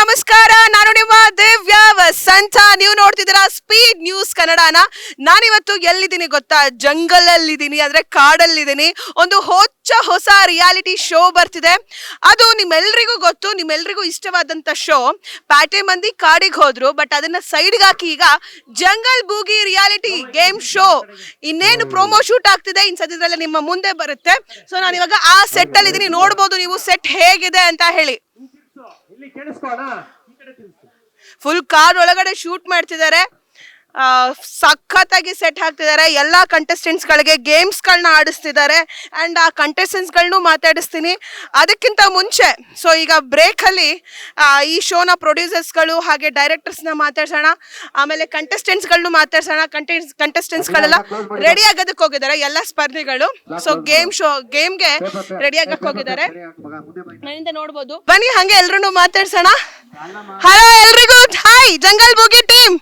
ನಮಸ್ಕಾರ, ನಾನು ನಿಮ್ಮ ದಿವ್ಯ ವಸಂತ. ನೀವು ನೋಡ್ತಿದ್ದೀರಾ ಸ್ಪೀಡ್ ನ್ಯೂಸ್ ಕನ್ನಡನ. ನಾನಿವತ್ತು ಎಲ್ಲಿದ್ದೀನಿ ಗೊತ್ತಾ? ಜಂಗಲ್ ಅಲ್ಲಿದ್ದೀನಿ, ಅಂದ್ರೆ ಕಾಡಲ್ಲಿದ್ದೀನಿ. ಒಂದು ಹೊಸ ರಿಯಾಲಿಟಿ ಶೋ ಬರ್ತಿದೆ. ಅದು ನಿಮ್ಮೆಲ್ರಿಗೂ ಗೊತ್ತು, ನಿಮ್ಮೆಲ್ರಿಗೂ ಇಷ್ಟವಾದಂತ ಶೋ. ಪ್ಯಾಟೆ ಮಂದಿ ಕಾಡಿಗೆ ಹೋದ್ರು, ಬಟ್ ಅದನ್ನ ಸೈಡ್ಗೆ ಹಾಕಿ ಈಗ ಜಂಗಲ್ ಬೂಗಿ ರಿಯಾಲಿಟಿ ಗೇಮ್ ಶೋ ಇನ್ನೇನು ಪ್ರೋಮೋ ಶೂಟ್ ಆಗ್ತಿದೆ. ಇನ್ ಸದ್ಯದಲ್ಲೇ ನಿಮ್ಮ ಮುಂದೆ ಬರುತ್ತೆ. ಸೊ ನಾನು ಇವಾಗ ಆ ಸೆಟ್ ಅಲ್ಲಿ ಇದೀನಿ. ನೋಡ್ಬೋದು ನೀವು ಸೆಟ್ ಹೇಗಿದೆ ಅಂತ ಹೇಳಿ. ಫುಲ್ ಕಾರ್ ಒಳಗಡೆ ಶೂಟ್ ಮಾಡ್ತಿದ್ದಾರೆ. ಸಖತ್ತಾಗಿ ಸೆಟ್ ಹಾಕ್ತಿದ್ದಾರೆ. ಎಲ್ಲಾ ಕಂಟೆಸ್ಟೆಂಟ್ಸ್ ಗಳಿಗೆ ಗೇಮ್ಸ್ ಗಳನ್ನ ಆಡಿಸ್ತಿದ್ದಾರೆ. ಅಂಡ್ ಆ ಕಂಟೆಸ್ಟೆಂಟ್ಸ್ ಗಳನ್ನೂ ಮಾತಾಡಿಸ್ತೀನಿ. ಅದಕ್ಕಿಂತ ಮುಂಚೆ ಈಗ ಬ್ರೇಕ್ ಅಲ್ಲಿ ಈ ಶೋನ ಪ್ರೊಡ್ಯೂಸರ್ಸ್ ಗಳು ಹಾಗೆ ಡೈರೆಕ್ಟರ್ಸ್ ನ ಮಾತಾಡ್ಸೋಣ. ಆಮೇಲೆ ಕಂಟೆಸ್ಟೆಂಟ್ಸ್ ಗಳನ್ನೂ ಮಾತಾಡ್ಸೋಣ. ಕಂಟೆಸ್ಟೆಂಟ್ಸ್ ಗಳೆಲ್ಲ ರೆಡಿ ಆಗೋದಕ್ಕೆ ಹೋಗಿದ್ದಾರೆ, ಎಲ್ಲ ಸ್ಪರ್ಧಿಗಳು. ಗೇಮ್ಗೆ ರೆಡಿ ಆಗಕ್ಕೆ ಹೋಗಿದ್ದಾರೆ. ನನ್ನಿಂದ ನೋಡ್ಬೋದು. ಬನ್ನಿ ಹಂಗೆ ಎಲ್ರು ಮಾತಾಡ್ಸೋಣ. ಹಲೋ ಎಲ್ರಿಗೂ ಹಾಯ್, ಜಂಗಲ್ ಬೂಗಿ ಟೀಮ್.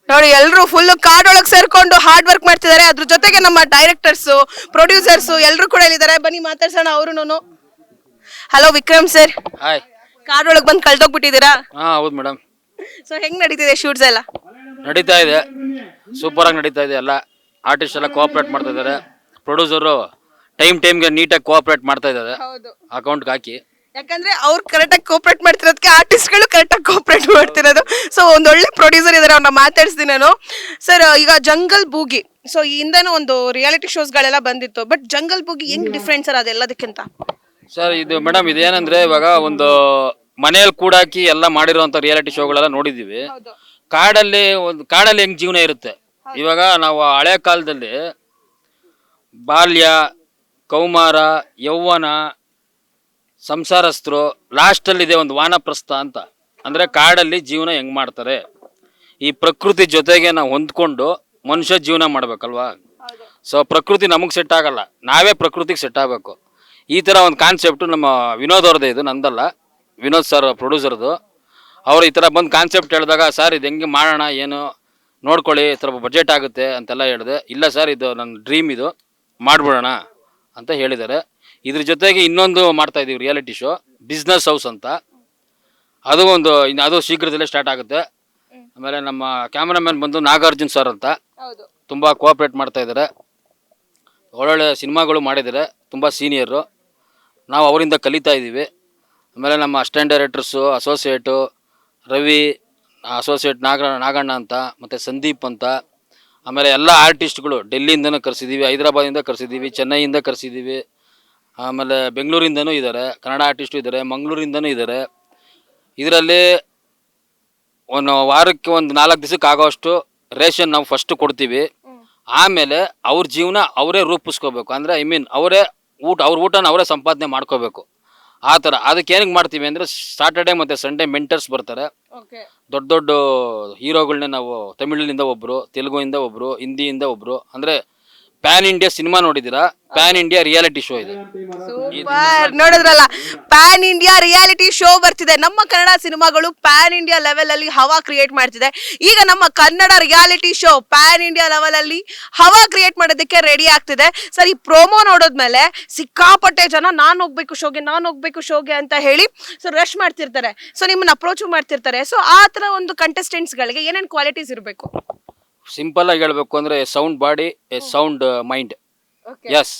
ನೋಡಿ, ಎಲ್ರು ಫುಲ್ ಕಾಡೊಳಗೆ ಸೇರ್ಕೊಂಡು ಹಾರ್ಡ್ ವರ್ಕ್ ಮಾಡ್ತಿದ್ದಾರೆ. ಅದ್ರ ಜೊತೆಗೆ ನಮ್ಮ ಡೈರೆಕ್ಟರ್ಸ್, ಪ್ರೊಡ್ಯೂಸರ್ಸ್ ಎಲ್ರು ಕೂಡ ಇಲ್ಲಿದ್ದಾರೆ. ಬನ್ನಿ ಮಾತಾಡ್ಸೋಣ ಅವ್ರು. ಹಲೋ ವಿಕ್ರಮ್ ಸರ್, ಕಾಡೊಳಗೆ ಬಂದು ಕಳ್ದೋಗ್ಬಿಟ್ಟಿದ್ದೀರಾ? ಹೌದು ಮೇಡಮ್. ಸೊ ಹೆಂಗ್ ನಡೀತಿದೆ ಶೂಟ್ಸ್ ಎಲ್ಲ? ನಡೀತಾ ಇದೆ, ಸೂಪರ್ ಆಗಿ ನಡೀತಾ ಇದೆ. ಎಲ್ಲ ಆರ್ಟಿಸ್ಟ್ ಎಲ್ಲ ಕೋಆಪರೇಟ್ ಮಾಡ್ತಾ ಇದ್ದಾರೆ. ಪ್ರೊಡ್ಯೂಸರು ಟೈಮ್ಗೆ ನೀಟಾಗಿ ಕೋಆಪರೇಟ್ ಮಾಡ್ತಾ ಇದ್ದಾರೆ ಅಕೌಂಟ್ಗೆ ಹಾಕಿ. ಯಾಕಂದ್ರೆ ಅವ್ರು ಕರೆಕ್ಟಾಗಿ ಕೋಆಪರೇಟ್ ಮಾಡ್ತಿರೋದಕ್ಕೆ ಆರ್ಟಿಸ್ಟ್ಗಳು ಕರೆಕ್ಟಾಗಿ ಕೋಆಪರೇಟ್ ಮಾಡ್ತಿರೋದು. ಸೊ ಒಂದೊಳ್ಳೆ ಪ್ರೊಡ್ಯೂಸರ್ ಇದಾರೆ, ಅವ್ರನ್ನ ಮಾತಾಡಿಸ್ತೀನಿ ನಾನು. ಸರ್, ಈಗ ಜಂಗಲ್ ಬೂಗಿ, ಸೊ ಇಂದನೂ ಒಂದು ರಿಯಾಲಿಟಿ ಶೋಸ್ಗಳೆಲ್ಲ ಬಂದಿತ್ತು, ಬಟ್ ಜಂಗಲ್ ಬೂಗಿ ಹೆಂಗ್ ಡಿಫ್ರೆಂಟ್ ಸರ್ ಅದೆಲ್ಲದಕ್ಕಿಂತ? ಸರ್ ಇದು ಮೇಡಮ್, ಇದೇನಂದ್ರೆ ಇವಾಗ ಒಂದು ಮನೆಯಲ್ಲಿ ಕೂಡಾಕಿ ಎಲ್ಲ ಮಾಡಿರುವಂತ ರಿಯಾಲಿಟಿ ಶೋಗಳೆಲ್ಲ ನೋಡಿದೀವಿ. ಕಾಡಲ್ಲಿ ಹೆಂಗ್ ಜೀವನ ಇರುತ್ತೆ. ಇವಾಗ ನಾವು ಹಳೆ ಕಾಲದಲ್ಲಿ ಬಾಲ್ಯ, ಕೌಮಾರ, ಯೌವನ, ಸಂಸಾರಸ್ಥರು, ಲಾಸ್ಟಲ್ಲಿ ಇದೆ ಒಂದು ವಾನಪ್ರಸ್ಥ ಅಂತ. ಅಂದರೆ ಕಾಡಲ್ಲಿ ಜೀವನ ಹೆಂಗೆ ಮಾಡ್ತಾರೆ, ಈ ಪ್ರಕೃತಿ ಜೊತೆಗೆ ನಾವು ಹೊಂದ್ಕೊಂಡು ಮನುಷ್ಯ ಜೀವನ ಮಾಡ್ಬೇಕಲ್ವಾ. ಸೊ ಪ್ರಕೃತಿ ನಮಗೆ ಸೆಟ್ ಆಗಲ್ಲ, ನಾವೇ ಪ್ರಕೃತಿಗೆ ಸೆಟ್ ಆಗಬೇಕು. ಈ ಥರ ಒಂದು ಕಾನ್ಸೆಪ್ಟು ನಮ್ಮ ವಿನೋದ್ ಅವ್ರದ್ದೇ, ಇದು ನಂದಲ್ಲ, ವಿನೋದ್ ಸರ್ ಪ್ರೊಡ್ಯೂಸರ್ದು. ಅವರು ಈ ಥರ ಬಂದು ಕಾನ್ಸೆಪ್ಟ್ ಹೇಳಿದಾಗ, ಸರ್ ಇದು ಹೆಂಗೆ ಮಾಡೋಣ, ಏನು ನೋಡ್ಕೊಳ್ಳಿ, ಈ ಥರ ಬಜೆಟ್ ಆಗುತ್ತೆ ಅಂತೆಲ್ಲ ಹೇಳಿದೆ. ಇಲ್ಲ ಸರ್, ಇದು ನನ್ನ ಡ್ರೀಮ್, ಇದು ಮಾಡ್ಬಿಡೋಣ ಅಂತ ಹೇಳಿದ್ದಾರೆ. ಇದ್ರ ಜೊತೆಗೆ ಇನ್ನೊಂದು ಮಾಡ್ತಾ ಇದೀವಿ ರಿಯಾಲಿಟಿ ಶೋ, ಬಿಸ್ನೆಸ್ ಹೌಸ್ ಅಂತ. ಅದು ಶೀಘ್ರದಲ್ಲೇ ಸ್ಟಾರ್ಟ್ ಆಗುತ್ತೆ. ಆಮೇಲೆ ನಮ್ಮ ಕ್ಯಾಮ್ರಾಮನ್ ಬಂದು ನಾಗಾರ್ಜುನ್ ಸರ್ ಅಂತ, ತುಂಬ ಕೋಆಪ್ರೇಟ್ ಮಾಡ್ತಾ ಇದ್ದಾರೆ. ಒಳ್ಳೊಳ್ಳೆ ಸಿನಿಮಾಗಳು ಮಾಡಿದ್ದಾರೆ, ತುಂಬ ಸೀನಿಯರು. ನಾವು ಅವರಿಂದ ಕಲಿತಾ ಇದ್ದೀವಿ. ಆಮೇಲೆ ನಮ್ಮ assistant directors, associate Ravi, associate Naganna ಅಂತ, ಮತ್ತು ಸಂದೀಪ್ ಅಂತ. ಆಮೇಲೆ ಎಲ್ಲ ಆರ್ಟಿಸ್ಟ್ಗಳು ಡೆಲ್ಲಿಯಿಂದನೂ ಕರೆಸಿದ್ದೀವಿ, ಹೈದರಾಬಾದಿಂದ ಕರೆಸಿದ್ದೀವಿ, ಚೆನ್ನೈಯಿಂದ ಕರೆಸಿದ್ದೀವಿ. ಆಮೇಲೆ ಬೆಂಗಳೂರಿಂದನೂ ಇದ್ದಾರೆ, ಕನ್ನಡ ಆರ್ಟಿಸ್ಟು ಇದ್ದಾರೆ, ಮಂಗಳೂರಿಂದನೂ ಇದ್ದಾರೆ. ಇದರಲ್ಲಿ ಒಂದು ವಾರಕ್ಕೆ ಒಂದು 4 ದಿವಸಕ್ಕೆ ಆಗೋಷ್ಟು ರೇಷನ್ ನಾವು ಫಸ್ಟ್ ಕೊಡ್ತೀವಿ. ಆಮೇಲೆ ಅವ್ರ ಜೀವನ ಅವರೇ ರೂಪಿಸ್ಕೋಬೇಕು. ಅಂದರೆ ಅವ್ರ ಊಟನ ಅವರೇ ಸಂಪಾದನೆ ಮಾಡ್ಕೋಬೇಕು. ಆ ಥರ ಅದಕ್ಕೆ ಏನಕ್ಕೆ ಮಾಡ್ತೀವಿ ಅಂದರೆ, ಸಾಟರ್ಡೆ ಮತ್ತು ಸಂಡೇ ಮೆಂಟರ್ಸ್ ಬರ್ತಾರೆ. ದೊಡ್ಡ ಹೀರೋಗಳನ್ನೇ ನಾವು ತಮಿಳಿನಿಂದ ಒಬ್ಬರು, ತೆಲುಗುವಿಂದ ಒಬ್ಬರು, ಹಿಂದಿಯಿಂದ ಒಬ್ಬರು, ಅಂದರೆ ಪ್ಯಾನ್ ಇಂಡಿಯಾ ಸಿನಿಮಾ ನೋಡಿದಿರಾ? ಪ್ಯಾನ್ ಇಂಡಿಯಾ ರಿಯಾಲಿಟಿ ಶೋ ಇದೆ. ನೋಡಿದ್ರಲ್ಲ, ಪ್ಯಾನ್ ಇಂಡಿಯಾ ರಿಯಾಲಿಟಿ ಶೋ ಬರ್ತಿದೆ. ನಮ್ಮ ಕನ್ನಡ ಸಿನಿಮಾಗಳು ಪ್ಯಾನ್ ಇಂಡಿಯಾ ಲೆವೆಲ್ ಅಲ್ಲಿ ಹವಾ ಕ್ರಿಯೇಟ್ ಮಾಡ್ತಿದೆ. ಈಗ ನಮ್ಮ Kannada reality show PAN India level ಅಲ್ಲಿ ಹವಾ ಕ್ರಿಯೇಟ್ ಮಾಡೋದಕ್ಕೆ ರೆಡಿ ಆಗ್ತಿದೆ. ಸರ್, ಈ ಪ್ರೋಮೋ ನೋಡೋದ್ಮೇಲೆ ಸಿಕ್ಕಾಪಟ್ಟೆ ಜನ ನಾನ್ ಹೋಗ್ಬೇಕು ಶೋಗೆ ಅಂತ ಹೇಳಿ ರಶ್ ಮಾಡ್ತಿರ್ತಾರೆ. ಸೊ ನಿಮ್ಮನ್ನ ಅಪ್ರೋಚ್ ಮಾಡ್ತಿರ್ತಾರೆ. ಸೊ ಆ ತರ ಒಂದು ಕಂಟೆಸ್ಟೆಂಟ್ಸ್ ಗಳಿಗೆ ಏನೇನ್ ಕ್ವಾಲಿಟೀಸ್ ಇರಬೇಕು? ಸಿಂಪಲ್ ಆಗಿ ಹೇಳ್ಬೇಕು ಅಂದ್ರೆ, sound body, sound mind. Yes.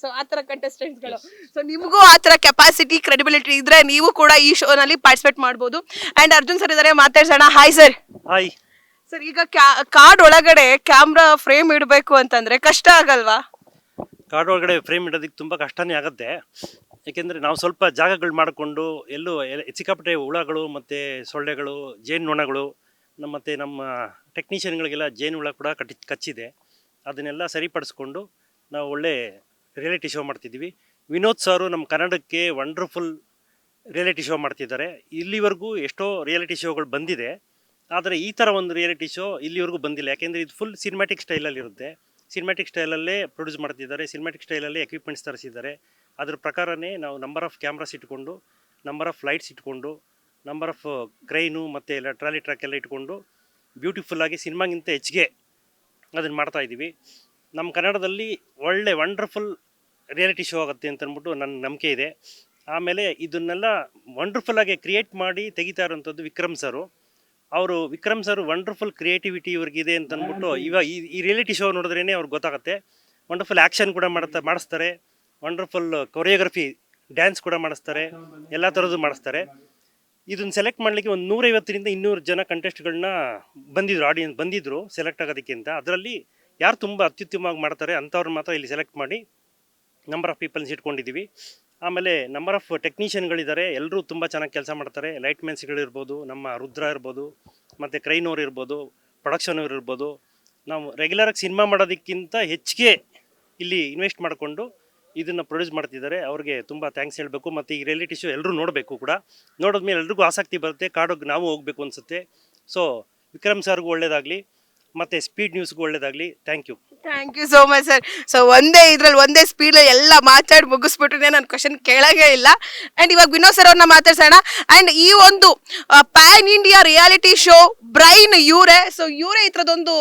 So ಆತರ ಕಂಟೆಸ್ಟೆಂಟ್ಸ್ ಗಳು. ಸೊ ನಿಮಗೂ ಆತರ ಕೆಪಾಸಿಟಿ, ಕ್ರೆಡಿಬಿಲಿಟಿ ಇದ್ರೆ ನೀವು ಕೂಡ ಈ ಶೋ ನಲ್ಲಿ ಪಾರ್ಟಿಸಿಪೇಟ್ ಮಾಡಬಹುದು. ಅಂಡ್ ಅರ್ಜುನ್ ಸರ್ ಇದಾರೆ, ಮಾತಾಡ್ಸೋಣ. Hi sir. ಹಾಯ್ ಸರ್, ಈಗ ಕಾರ್ಡ್ ಒಳಗಡೆ ಕ್ಯಾಮ್ರಾ ಫ್ರೇಮ್ ಇಡಬೇಕು ಅಂತಂದ್ರೆ ಕಷ್ಟ ಆಗಲ್ವಾ? ಕಾರ್ಡ್ ಒಳಗಡೆ ಫ್ರೇಮ್ ಇಡೋದಕ್ಕೆ ತುಂಬಾ ಕಷ್ಟನೇ ಆಗುತ್ತೆ. ಯಾಕೆಂದ್ರೆ ನಾವು ಸ್ವಲ್ಪ ಜಾಗಗಳು ಮಾಡಿಕೊಂಡು ಸಿಕ್ಕಾಪಟ್ಟೆ ಹುಳಗಳು ಮತ್ತೆ ಸೊಳ್ಳೆಗಳು, ಜೇನು ನೊಣಗಳು, ಮತ್ತು ನಮ್ಮ ಟೆಕ್ನಿಷಿಯನ್ಗಳಿಗೆಲ್ಲ ಜೇನು ಹುಳ ಕೂಡ ಕಚ್ಚಿದೆ. ಅದನ್ನೆಲ್ಲ ಸರಿಪಡಿಸ್ಕೊಂಡು ನಾವು ಒಳ್ಳೆ ರಿಯಾಲಿಟಿ ಶೋ ಮಾಡ್ತಿದ್ದೀವಿ. ವಿನೋದ್ ಸಾರು ನಮ್ಮ ಕನ್ನಡಕ್ಕೆ ವಂಡರ್ಫುಲ್ ರಿಯಾಲಿಟಿ ಶೋ ಮಾಡ್ತಿದ್ದಾರೆ. ಇಲ್ಲಿವರೆಗೂ ಎಷ್ಟೋ ರಿಯಾಲಿಟಿ ಶೋಗಳು ಬಂದಿದೆ, ಆದರೆ ಈ ಥರ ಒಂದು ರಿಯಾಲಿಟಿ ಶೋ ಇಲ್ಲಿವರೆಗೂ ಬಂದಿಲ್ಲ. ಯಾಕೆಂದರೆ ಇದು ಫುಲ್ ಸಿನಿಮ್ಯಾಟಿಕ್ ಸ್ಟೈಲಲ್ಲಿರುತ್ತೆ. ಸಿನಿಮ್ಯಾಟಿಕ್ ಸ್ಟೈಲಲ್ಲೇ ಪ್ರೊಡ್ಯೂಸ್ ಮಾಡ್ತಿದ್ದಾರೆ, ಸಿನಿಮ್ಯಾಟಿಕ್ ಸ್ಟೈಲಲ್ಲೇ ಎಕ್ವಿಪ್ಮೆಂಟ್ಸ್ ತರಿಸಿದ್ದಾರೆ. ಅದ್ರ ಪ್ರಕಾರನೇ ನಾವು ನಂಬರ್ ಆಫ್ ಕ್ಯಾಮ್ರಾಸ್ ಇಟ್ಕೊಂಡು, ನಂಬರ್ ಆಫ್ ಲೈಟ್ಸ್ ಇಟ್ಕೊಂಡು, ನಂಬರ್ ಆಫ್ ಕ್ರೈನು ಮತ್ತು ಎಲ್ಲ ಟ್ರಾಲಿ ಟ್ರ್ಯಾಕ್ ಎಲ್ಲ ಇಟ್ಕೊಂಡು ಬ್ಯೂಟಿಫುಲ್ಲಾಗಿ ಸಿನಿಮಾಗಿಂತ ಹೆಚ್ಚಿಗೆ ಅದನ್ನು ಮಾಡ್ತಾಯಿದ್ದೀವಿ. ನಮ್ಮ ಕನ್ನಡದಲ್ಲಿ ಒಳ್ಳೆ ವಂಡರ್ಫುಲ್ ರಿಯಾಲಿಟಿ ಶೋ ಆಗುತ್ತೆ ಅಂತ ಅಂದ್ಬಿಟ್ಟು ನನ್ನ ನಂಬಿಕೆ ಇದೆ. ಆಮೇಲೆ ಇದನ್ನೆಲ್ಲ ವಂಡರ್ಫುಲ್ಲಾಗಿ ಕ್ರಿಯೇಟ್ ಮಾಡಿ ತೆಗಿತಾ ಇರೋಂಥದ್ದು ವಿಕ್ರಮ್ ಸರು. ವಿಕ್ರಮ್ ಸರ್ ವಂಡರ್ಫುಲ್ ಕ್ರಿಯೇಟಿವಿಟಿ ಇವ್ರಿಗಿದೆ ಅಂತ ಅಂದ್ಬಿಟ್ಟು ಇವಾಗ ಈ ರಿಯಾಲಿಟಿ ಶೋ ನೋಡಿದ್ರೇ ಅವ್ರಿಗೆ ಗೊತ್ತಾಗುತ್ತೆ. ವಂಡರ್ಫುಲ್ ಆ್ಯಕ್ಷನ್ ಕೂಡ ಮಾಡಿಸ್ತಾರೆ, ವಂಡರ್ಫುಲ್ ಕೊರಿಯೋಗ್ರಫಿ ಡ್ಯಾನ್ಸ್ ಕೂಡ ಮಾಡಿಸ್ತಾರೆ, ಎಲ್ಲ ಥರದ್ದು ಮಾಡಿಸ್ತಾರೆ. ಇದನ್ನು ಸೆಲೆಕ್ಟ್ ಮಾಡಲಿಕ್ಕೆ ಒಂದು 150ರಿಂದ 200 ಜನ ಕಂಟೆಸ್ಟ್ಗಳನ್ನ ಆಡಿಯನ್ಸ್ ಬಂದಿದ್ದರು ಸೆಲೆಕ್ಟ್ ಆಗೋದಕ್ಕೆ ಅಂತ. ಅದರಲ್ಲಿ ಯಾರು ತುಂಬ ಅತ್ಯುತ್ತಮವಾಗಿ ಮಾಡ್ತಾರೆ ಅಂಥವ್ರನ್ನ ಮಾತ್ರ ಇಲ್ಲಿ ಸೆಲೆಕ್ಟ್ ಮಾಡಿ ನಂಬರ್ ಆಫ್ ಪೀಪಲ್ಸ್ ಇಟ್ಕೊಂಡಿದ್ದೀವಿ. ಆಮೇಲೆ ನಂಬರ್ ಆಫ್ ಟೆಕ್ನಿಷಿಯನ್ಗಳಿದ್ದಾರೆ, ಎಲ್ಲರೂ ತುಂಬ ಚೆನ್ನಾಗಿ ಕೆಲಸ ಮಾಡ್ತಾರೆ. ಲೈಟ್ ಮೆನ್ಸ್ಗಳಿರ್ಬೋದು, ನಮ್ಮ ರುದ್ರ ಇರ್ಬೋದು, ಮತ್ತು ಕ್ರೈನವ್ರು ಇರ್ಬೋದು, ಪ್ರೊಡಕ್ಷನವ್ರು ಇರ್ಬೋದು. ನಾವು ರೆಗ್ಯುಲರಾಗಿ ಸಿನಿಮಾ ಮಾಡೋದಕ್ಕಿಂತ ಹೆಚ್ಚಿಗೆ ಇಲ್ಲಿ ಇನ್ವೆಸ್ಟ್ ಮಾಡಿಕೊಂಡು ಇದನ್ನು ಪ್ರೊಡ್ಯೂಸ್ ಮಾಡ್ತಿದ್ದಾರೆ. ಅವ್ರಿಗೆ ತುಂಬ ಥ್ಯಾಂಕ್ಸ್ ಹೇಳಬೇಕು. ಮತ್ತು ಈ ರಿಯಾಲಿಟಿ ಶೋ ಎಲ್ಲರೂ ನೋಡಬೇಕು ಕೂಡ. ನೋಡಿದ್ಮೇಲೆ ಎಲ್ರಿಗೂ ಆಸಕ್ತಿ ಬರುತ್ತೆ, ಕಾಡೋಗಿ ನಾವು ಹೋಗಬೇಕು ಅನಿಸುತ್ತೆ. ಸೊ ವಿಕ್ರಮ್ ಸರ್ಗೂ ಒಳ್ಳೇದಾಗಲಿ, ಮತ್ತು ಸ್ಪೀಡ್ ನ್ಯೂಸ್ಗೂ ಒಳ್ಳೇದಾಗಲಿ. Thank you so much sir. So ಒಂದೇ ಸ್ಪೀಡ್ ಎಲ್ಲ ಮಾತಾಡಿ ಮುಗಿಸ್ಬಿಟ್ರೆ ನಾನು ಕ್ವಶನ್ ಕೇಳಾಗೇ ಇಲ್ಲ. ಅಂಡ್ ಇವಾಗ ವಿನೋದ್ ಸರ್ ಅವ್ರನ್ನ ಮಾತಾಡ್ಸೋಣ. ಅಂಡ್ ಈ ಒಂದು PAN India reality show brain ಇವರೇ. ಸೊ ಇವರೇ ಈ ಥರದೊಂದು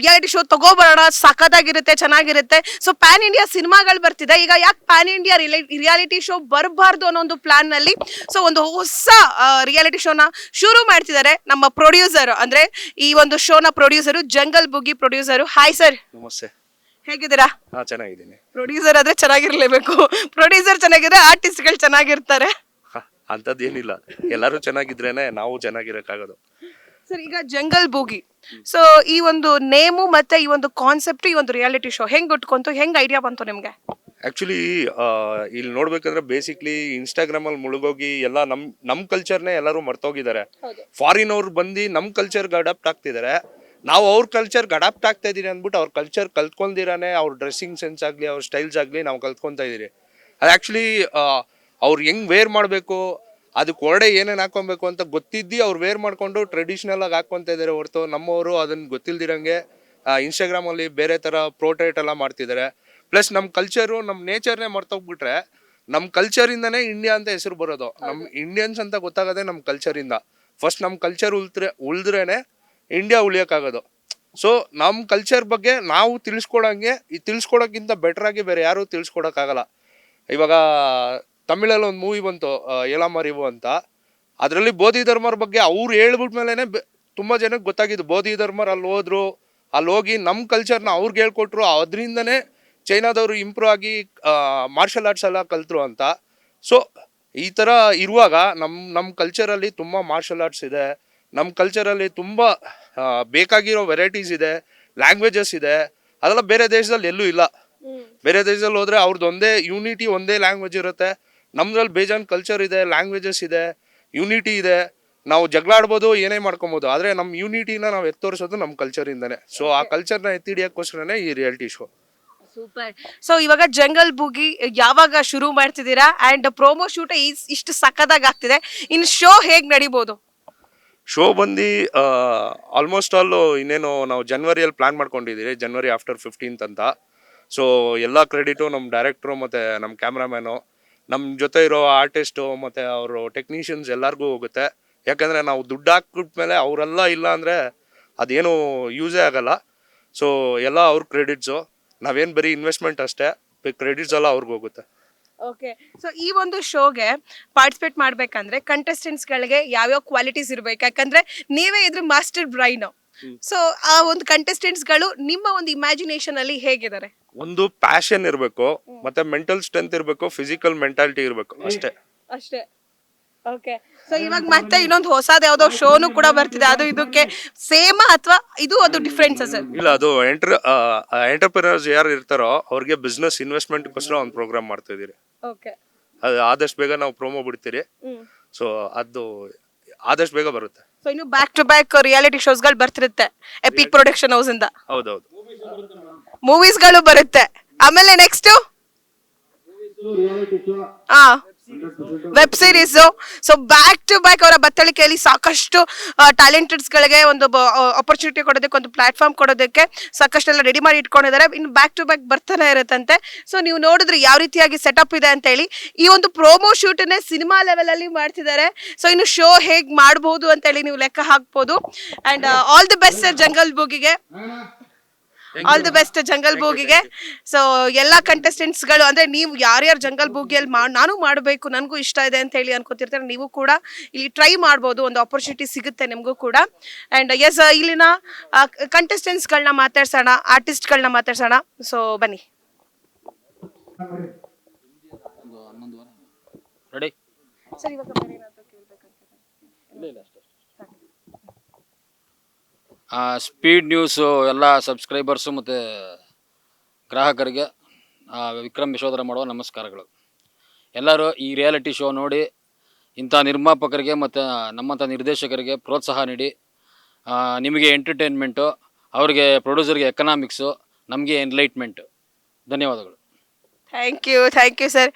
ರಿಯಾಲಿಟಿ ಶೋ ತಗೋಬರೋಣ, ಸಖತ್ತಾಗಿರುತ್ತೆ, ಚೆನ್ನಾಗಿರುತ್ತೆ. ಸೊ ಪ್ಯಾನ್ ಇಂಡಿಯಾ ಸಿನಿಮಾಗಳು ಬರ್ತಿದೆ, ಈಗ ಯಾಕೆ ಪ್ಯಾನ್ ಇಂಡಿಯಾ ರಿಯಾಲಿಟಿ ಶೋ ಬರಬಾರ್ದು ಅನ್ನೋ ಒಂದು ಪ್ಲಾನ್ ನಲ್ಲಿ ಸೊ ಒಂದು ಹೊಸ ರಿಯಾಲಿಟಿ ಶೋನ ಶುರು ಮಾಡ್ತಿದ್ದಾರೆ ನಮ್ಮ ಪ್ರೊಡ್ಯೂಸರ್, ಅಂದ್ರೆ ಈ ಒಂದು ಶೋನ producer jungle boogie producer. Hi sir. ನಮಸ್ತೆ. ಹೇಗಿದ್ದೀರಾ? ಚೆನ್ನಾಗಿದ್ದೀನಿ. ಪ್ರೊಡ್ಯೂಸರ್ ಆದ್ರೆ ಚೆನ್ನಾಗಿರ್ಲೇಬೇಕು, ಪ್ರೊಡ್ಯೂಸರ್ ಚೆನ್ನಾಗಿದ್ರೆ ಆರ್ಟಿಸ್ಟ್ಗಳು ಚೆನ್ನಾಗಿರ್ತಾರೆ. ಅಂಥದ್ದೇನಿಲ್ಲ, ಎಲ್ಲರೂ ಚೆನ್ನಾಗಿದ್ರೇನೆ ನಾವು ಚೆನ್ನಾಗಿರಕ್ಕಾಗೋದು. ಸರ್ ಈಗ ಜಂಗಲ್ ಬೂಗಿ, ಸೊ ಈ ಒಂದು ನೇಮು ಮತ್ತೆ ಈ ಒಂದು ಕಾನ್ಸೆಪ್ಟ್, ಈ ಒಂದು ರಿಯಾಲಿಟಿ ಶೋ ಹೆಂಗ್ ಉಟ್ಕೊಂತು, ಹೆಂಗ್ ಐಡಿಯಾ ಬಂತು ನಿಮ್ಗೆ? ಆ್ಯಕ್ಚುಲಿ ಇಲ್ಲಿ ನೋಡ್ಬೇಕಂದ್ರೆ ಬೇಸಿಕ್ಲಿ ಇನ್ಸ್ಟಾಗ್ರಾಮಲ್ಲಿ ಮುಳುಗೋಗಿ ಎಲ್ಲ ನಮ್ಮ ಕಲ್ಚರ್ನೇ ಎಲ್ಲರೂ ಮರ್ತೋಗಿದ್ದಾರೆ. ಫಾರಿನ್ ಅವ್ರು ಬಂದು ನಮ್ಮ ಕಲ್ಚರ್ಗೆ ಅಡಾಪ್ಟ್ ಆಗ್ತಿದ್ದಾರೆ. ನಾವು ಅವ್ರ ಕಲ್ಚರ್ಗೆ ಅಡಾಪ್ಟ್ ಆಗ್ತಾ ಇದೀರಿ ಅಂದ್ಬಿಟ್ಟು ಅವ್ರ ಕಲ್ಚರ್ ಕಲ್ತ್ಕೊಂಡಿರಾನೆ ಅವ್ರ ಡ್ರೆಸ್ಸಿಂಗ್ ಸೆನ್ಸ್ ಆಗಲಿ, ಅವ್ರ ಸ್ಟೈಲ್ಸ್ ಆಗಲಿ ನಾವು ಕಲ್ತ್ಕೊತಾ ಇದ್ದೀರಿ. ಅದು ಆ್ಯಕ್ಚುಲಿ ಅವ್ರು ಹೆಂಗೆ ವೇರ್ ಮಾಡಬೇಕು, ಅದಕ್ಕೆ ಹೊರಡೆ ಏನೇನು ಹಾಕೊಬೇಕು ಅಂತ ಗೊತ್ತಿದ್ದು ಅವ್ರು ವೇರ್ ಮಾಡಿಕೊಂಡು ಟ್ರೆಡಿಷ್ನಲ್ ಆಗಿ ಹಾಕ್ಕೊತಾ ಇದ್ದಾರೆ ಹೊರತು ನಮ್ಮವರು ಅದನ್ನು ಗೊತ್ತಿಲ್ದಿರಂಗೆ ಇನ್ಸ್ಟಾಗ್ರಾಮಲ್ಲಿ ಬೇರೆ ಥರ ಪ್ರೋಟ್ರೇಟ್ ಎಲ್ಲ ಮಾಡ್ತಿದ್ದಾರೆ. ಪ್ಲಸ್ ನಮ್ಮ ಕಲ್ಚರು, ನಮ್ಮ ನೇಚರ್ನೇ ಮರ್ತೋಗ್ಬಿಟ್ರೆ ನಮ್ಮ ಕಲ್ಚರಿಂದನೇ ಇಂಡಿಯಾ ಅಂತ ಹೆಸರು ಬರೋದು. ನಮ್ಮ ಇಂಡಿಯನ್ಸ್ ಅಂತ ಗೊತ್ತಾಗೋದೇ ನಮ್ಮ ಕಲ್ಚರಿಂದ. ಫಸ್ಟ್ ನಮ್ಮ ಕಲ್ಚರ್ ಉಳಿದ್ರೇನೆ ಇಂಡಿಯಾ ಉಳಿಯೋಕ್ಕಾಗೋದು. ಸೊ ನಮ್ಮ ಕಲ್ಚರ್ ಬಗ್ಗೆ ನಾವು ತಿಳ್ಸ್ಕೊಡೋಕ್ಕಿಂತ ಬೆಟ್ರಾಗಿ ಬೇರೆ ಯಾರೂ ತಿಳ್ಸ್ಕೊಡೋಕ್ಕಾಗಲ್ಲ. ಇವಾಗ ತಮಿಳಲ್ಲಿ ಒಂದು ಮೂವಿ ಬಂತು ಏಲಾಮರಿವು ಅಂತ. ಅದರಲ್ಲಿ ಬೋಧಿ ಧರ್ಮರ ಬಗ್ಗೆ ಅವ್ರು ಹೇಳ್ಬಿಟ್ಮೇಲೆ ತುಂಬ ಜನಕ್ಕೆ ಗೊತ್ತಾಗಿದ್ದು. ಬೋಧಿ ಧರ್ಮರು ಅಲ್ಲಿ ಹೋದ್ರು, ಅಲ್ಲಿ ಹೋಗಿ ನಮ್ಮ ಕಲ್ಚರ್ನ ಅವ್ರಿಗೆ ಹೇಳ್ಕೊಟ್ರು, ಅದರಿಂದನೇ ಚೈನಾದವರು ಇಂಪ್ರೂವ್ ಆಗಿ ಮಾರ್ಷಲ್ ಆರ್ಟ್ಸ್ ಎಲ್ಲ ಕಲ್ತರು ಅಂತ. ಸೊ ಈ ಥರ ಇರುವಾಗ ನಮ್ಮ ಕಲ್ಚರಲ್ಲಿ ತುಂಬ ಮಾರ್ಷಲ್ ಆರ್ಟ್ಸ್ ಇದೆ, ನಮ್ಮ ಕಲ್ಚರಲ್ಲಿ ತುಂಬ ಬೇಕಾಗಿರೋ ವೆರೈಟೀಸ್ ಇದೆ, ಲ್ಯಾಂಗ್ವೇಜಸ್ ಇದೆ. ಅದೆಲ್ಲ ಬೇರೆ ದೇಶದಲ್ಲಿ ಎಲ್ಲೂ ಇಲ್ಲ. ಬೇರೆ ದೇಶದಲ್ಲಿ ಹೋದರೆ ಅವ್ರದ್ದು ಒಂದೇ ಯೂನಿಟಿ, ಒಂದೇ ಲ್ಯಾಂಗ್ವೇಜ್ ಇರುತ್ತೆ. ನಮ್ದ್ರಲ್ಲಿ ಬೇಜಾನ್ ಕಲ್ಚರ್ ಇದೆ, ಲ್ಯಾಂಗ್ವೇಜಸ್ ಇದೆ, ಯೂನಿಟಿ ಇದೆ. ನಾವು ಜಗಳ ಆಡ್ಬೋದು, ಏನೇ ಮಾಡ್ಕೊಬೋದು, ಆದರೆ ನಮ್ಮ ಯೂನಿಟಿನ ನಾವು ಎತ್ತೋರಿಸೋದು ನಮ್ಮ ಕಲ್ಚರಿಂದನೇ. ಸೊ ಆ ಕಲ್ಚರ್ನ ಎತ್ತಿಡಿಯೋಕ್ಕೋಸ್ಕರನೇ ಈ ರಿಯಾಲಿಟಿ ಶೋ. ಸೂಪರ್. ಸೊ ಇವಾಗ ಜಂಗಲ್ ಬೂಗಿ ಯಾವಾಗ ಶುರು ಮಾಡ್ತಿದ್ದೀರಾ? ಅಂಡ್ ಪ್ರೋಮೋ ಶೂಟ್ ಇಷ್ಟು ಸಖತ್ತಾಗಿ ಆಗ್ತಿದೆ, ಇನ್ನು ಶೋ ಹೇಗ್ ನಡಿಬೋದು? ಶೋ ಬಂದು ಆಲ್ಮೋಸ್ಟ್ ಆಲ್ ಇನ್ನೇನು ನಾವು ಜನವರಿಯಲ್ಲಿ ಪ್ಲ್ಯಾನ್ ಮಾಡ್ಕೊಂಡಿದ್ದೀರಿ, ಜನವರಿ ಆಫ್ಟರ್ 15th ಅಂತ. ಸೊ ಎಲ್ಲ ಕ್ರೆಡಿಟು ನಮ್ಮ ಡೈರೆಕ್ಟ್ರು ಮತ್ತು ನಮ್ಮ ಕ್ಯಾಮ್ರಾಮ್ಯಾನು, ನಮ್ಮ ಜೊತೆ ಇರೋ ಆರ್ಟಿಸ್ಟು ಮತ್ತು ಅವರು ಟೆಕ್ನಿಷಿಯನ್ಸ್ ಎಲ್ಲರಿಗೂ ಹೋಗುತ್ತೆ. ಯಾಕಂದರೆ ನಾವು ದುಡ್ಡು ಹಾಕ್ಬಿಟ್ಮೇಲೆ ಅವರೆಲ್ಲ ಇಲ್ಲ ಅಂದರೆ ಅದೇನು ಯೂಸೇ ಆಗಲ್ಲ. ಸೊ ಎಲ್ಲ ಅವ್ರ ಕ್ರೆಡಿಟ್ಸು, ನಾವೇನು ಬರೀ ಇನ್ವೆಸ್ಟ್ಮೆಂಟ್ ಅಷ್ಟೇ, ಕ್ರೆಡಿಟ್ಸ್ ಎಲ್ಲ ಅವ್ರಿಗೆ ಹೋಗುತ್ತೆ. ಓಕೆ. ಸೊ ಈ ಒಂದು ಶೋಗೆ ಪಾರ್ಟಿಸಿಪೇಟ್ ಮಾಡ್ಬೇಕಂದ್ರೆ ಕಂಟೆಸ್ಟೆಂಟ್ಸ್ಗಳಿಗೆ ಯಾವ್ಯಾವ ಕ್ವಾಲಿಟೀಸ್ ಇರ್ಬೇಕು? ಯಾಕಂದ್ರೆ ನೀವೇ ಇದ್ರ ಮಾಸ್ಟರ್ ಬ್ರೈನ್. ಸೊ ಆ ಒಂದು ಕಂಟೆಸ್ಟೆಂಟ್ಸ್ಗಳು ನಿಮ್ಮ ಒಂದು ಇಮ್ಯಾಜಿನೇಷನ್ ಅಲ್ಲಿ ಹೇಗಿದ್ದಾರೆ? ಒಂದು ಪ್ಯಾಷನ್ ಇರಬೇಕು, ಮತ್ತೆ ಮೆಂಟಲ್ ಸ್ಟ್ರೆಂತ್ ಇರಬೇಕು, ಫಿಸಿಕಲ್ ಮೆಂಟಾಲಿಟಿ ಇರಬೇಕು, ಅಷ್ಟೇ. ಓಕೆ. ಸೊ ಇವಾಗ ಮತ್ತೆ ಇನ್ನೊಂದು ಹೊಸದ ಯಾವ್ದೋ ಶೋನು ಕೂಡ ಬರ್ತಿದೆ, ಅದು ಇದಕ್ಕೆ ಸೇಮ್ ಅಥವಾ ಇದು ಅದು ಡಿಫ್ರೆನ್ಸ್ ಸರ್? ಇಲ್ಲ, ಅದು ಎಂಟರ್ಪ್ರಿನರ್ಸ್ ಯಾರು ಇರ್ತಾರೋ ಅವ್ರಿಗೆ ಬಿಸ್ನೆಸ್ ಇನ್ವೆಸ್ಟ್ಮೆಂಟ್ಗೋಸ್ಕರ ಒಂದು ಪ್ರೋಗ್ರಾಮ್ ಮಾಡ್ತಾ ಇದೀರಿ. ಓಕೆ. ಅದು ಆದಷ್ಟು ಬೇಗ ನಾವು ಪ್ರೋಮೋ ಬಿಡ್ತೀರಿ. ಸೊ ಅದು ಆದಷ್ಟು ಬೇಗ ಬರುತ್ತೆ. ಸೊ ಇನ್ನು ಬ್ಯಾಕ್ ಟು ಬ್ಯಾಕ್ ರಿಯಾಲಿಟಿ ಶೋಸ್ಗಳು ಬರ್ತಿರುತ್ತೆ ಎಪಿಕ್ ಪ್ರೊಡಕ್ಷನ್ ಹೌಸ್ ಇಂದ. ಹೌದೌದು, ಮೂವೀಸ್ಗಳು ಬರುತ್ತೆ. ಆಮೇಲೆ next web series. So back to back ಅವರ ಬತ್ತಳಿಕೆಯಲ್ಲಿ ಸಾಕಷ್ಟು ಟ್ಯಾಲೆಂಟೆಡ್ಸ್ ಗಳಿಗೆ ಒಂದು ಆಪರ್ಚುನಿಟಿ ಕೊಡೋದಕ್ಕೆ, ಒಂದು ಪ್ಲಾಟ್ಫಾರ್ಮ್ ಕೊಡೋದಕ್ಕೆ ಸಾಕಷ್ಟೆಲ್ಲ ರೆಡಿ ಮಾಡಿ ಇಟ್ಕೊಂಡಿದ್ದಾರೆ. ಇನ್ನು ಬ್ಯಾಕ್ ಟು ಬ್ಯಾಕ್ ಬರ್ತಾನೆ ಇರುತ್ತಂತೆ. ಸೊ ನೀವು ನೋಡಿದ್ರೆ ಯಾವ ರೀತಿಯಾಗಿ ಸೆಟಪ್ ಇದೆ ಅಂತ ಹೇಳಿ. ಈ ಒಂದು ಪ್ರೋಮೋ ಶೂಟನ್ನೇ ಸಿನಿಮಾ ಲೆವೆಲ್ ಅಲ್ಲಿ ಮಾಡ್ತಿದ್ದಾರೆ. ಸೊ ಇನ್ನು ಶೋ ಹೇಗ್ ಮಾಡಬಹುದು ಅಂತ ಹೇಳಿ ನೀವು ಲೆಕ್ಕ ಹಾಕ್ಬೋದು. And all the best sir jungle ಬುಗಿಗೆ. ಆಲ್ ದಿ ಬೆಸ್ಟ್ ಜಂಗಲ್ ಬೂಗಿಗೆ. ಸೊ ಎಲ್ಲಾ ಕಂಟೆಸ್ಟೆಂಟ್ಸ್ಗಳು ಅಂದ್ರೆ ನೀವು ಯಾರ್ಯಾರು ಜಂಗಲ್ ಬೂಗಿಯಲ್ಲಿ ನಾನು ಮಾಡಬೇಕು ನನಗೂ ಇಷ್ಟ ಇದೆ ಅಂತ ಹೇಳಿ ಅನ್ಕೋತಿರ್ತಾರೆ, ನೀವು ಕೂಡ ಇಲ್ಲಿ ಟ್ರೈ ಮಾಡ್ಬೋದು, ಒಂದು ಆಪರ್ಚುನಿಟಿ ಸಿಗುತ್ತೆ ನಿಮಗೂ ಕೂಡ. ಅಂಡ್ ಎಸ್ ಇಲ್ಲಿನ ಕಂಟೆಸ್ಟೆಂಟ್ಸ್ಗಳನ್ನ ಮಾತಾಡ್ಸೋಣ, ಆರ್ಟಿಸ್ಟ್ಗಳನ್ನ ಮಾತಾಡ್ಸೋಣ. ಸೊ ಬನ್ನಿ. ರೆಡಿ? ಸರ್ ಇವಾಗ ಸ್ಪೀಡ್ ನ್ಯೂಸು ಎಲ್ಲ ಸಬ್ಸ್ಕ್ರೈಬರ್ಸು ಮತ್ತು ಗ್ರಾಹಕರಿಗೆ ವಿಕ್ರಮ್ ಯಶೋಧರ ಮಾಡುವ ನಮಸ್ಕಾರಗಳು. ಎಲ್ಲರೂ ಈ ರಿಯಾಲಿಟಿ ಶೋ ನೋಡಿ ಇಂಥ ನಿರ್ಮಾಪಕರಿಗೆ ಮತ್ತು ನಮ್ಮಂಥ ನಿರ್ದೇಶಕರಿಗೆ ಪ್ರೋತ್ಸಾಹ ನೀಡಿ. ನಿಮಗೆ ಎಂಟರ್ಟೈನ್ಮೆಂಟು, ಅವರಿಗೆ ಪ್ರೊಡ್ಯೂಸರ್ಗೆ ಎಕನಾಮಿಕ್ಸು, ನಮಗೆ ಎನ್ಲೈಟ್ಮೆಂಟು. ಧನ್ಯವಾದಗಳು. Thank you sir.